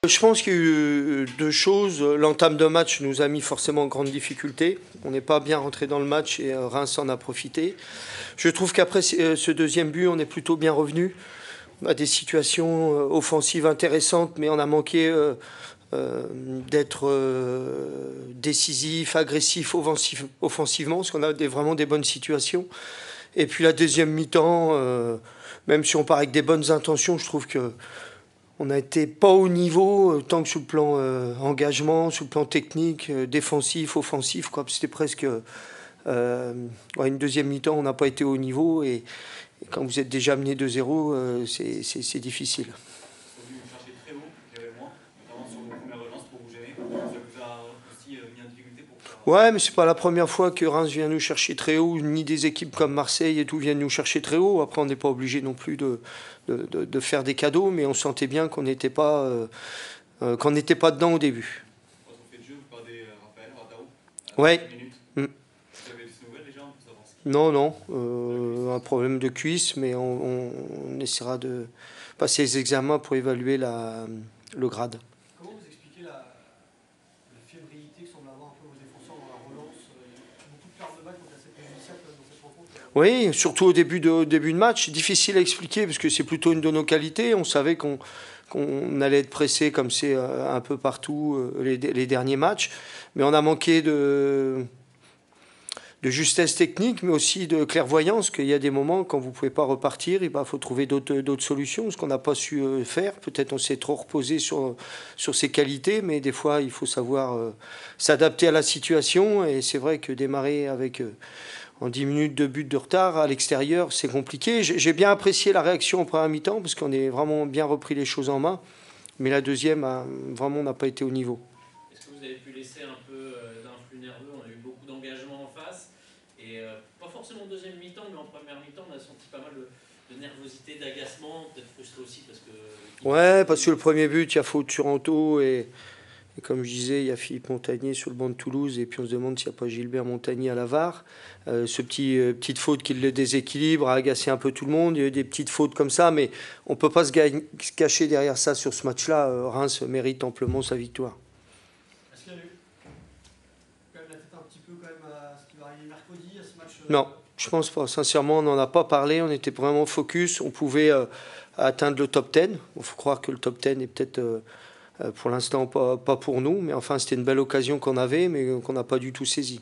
Je pense qu'il y a eu deux choses. L'entame de match nous a mis forcément en grande difficulté. On n'est pas bien rentré dans le match et Reims en a profité. Je trouve qu'après ce deuxième but, on est plutôt bien revenu. On a des situations offensives intéressantes, mais on a manqué d'être décisif, agressif offensivement, parce qu'on a vraiment des bonnes situations. Et puis la deuxième mi-temps, même si on part avec des bonnes intentions, je trouve que on n'a été pas au niveau, tant que sur le plan engagement, sur le plan technique, défensif, offensif. C'était presque une deuxième mi-temps, on n'a pas été au niveau. Et quand vous êtes déjà mené 2-0, c'est difficile. Ouais, mais c'est pas la première fois que Reims vient nous chercher très haut, ni des équipes comme Marseille et tout viennent nous chercher très haut. Après, on n'est pas obligé non plus de faire des cadeaux, mais on sentait bien qu'on n'était pas dedans au début. Ouais. Non, non, un problème de cuisse, mais on essaiera de passer les examens pour évaluer le grade. Comment vous expliquez la fébrilité que semble avoir un peu vos défenseurs dans la relance? Beaucoup de pertes de balles contre la 7 initiale dans cette rencontre. Oui, surtout au début de match. Difficile à expliquer parce que c'est plutôt une de nos qualités. On savait qu'on allait être pressé comme c'est un peu partout les derniers matchs. Mais on a manqué de justesse technique, mais aussi de clairvoyance, qu'il y a des moments, quand vous ne pouvez pas repartir, il faut trouver d'autres solutions, ce qu'on n'a pas su faire. Peut-être on s'est trop reposé sur ses qualités, mais des fois, il faut savoir s'adapter à la situation. Et c'est vrai que démarrer avec en 10 minutes de but de retard à l'extérieur, c'est compliqué. J'ai bien apprécié la réaction en première mi-temps, parce qu'on a vraiment bien repris les choses en main. Mais la deuxième, vraiment, n'a pas été au niveau. Est-ce que vous avez pu laisser un peu d'influx nerveux? On a eu beaucoup d'engagement en face. Et pas forcément en deuxième mi-temps, mais en première mi-temps, on a senti pas mal de nervosité, d'agacement, peut-être frustré aussi parce que... Ouais, parce que le premier but, il y a faute sur Anto et comme je disais, il y a Philippe Montagnier sur le banc de Toulouse et puis on se demande s'il n'y a pas Gilbert Montagnier à la VAR. Petite faute qui le déséquilibre, a agacé un peu tout le monde. Il y a eu des petites fautes comme ça, mais on ne peut pas se cacher derrière ça sur ce match-là. Reims mérite amplement sa victoire. Est-ce qu'il y a eu quand même la tête un petit peu quand même à ce qui va arriver mercredi, à ce match Non, je pense pas. Sincèrement, on n'en a pas parlé. On était vraiment focus. On pouvait atteindre le top 10. Il faut croire que le top 10 est peut-être... pour l'instant, pas pour nous, mais enfin, c'était une belle occasion qu'on avait, mais qu'on n'a pas du tout saisie.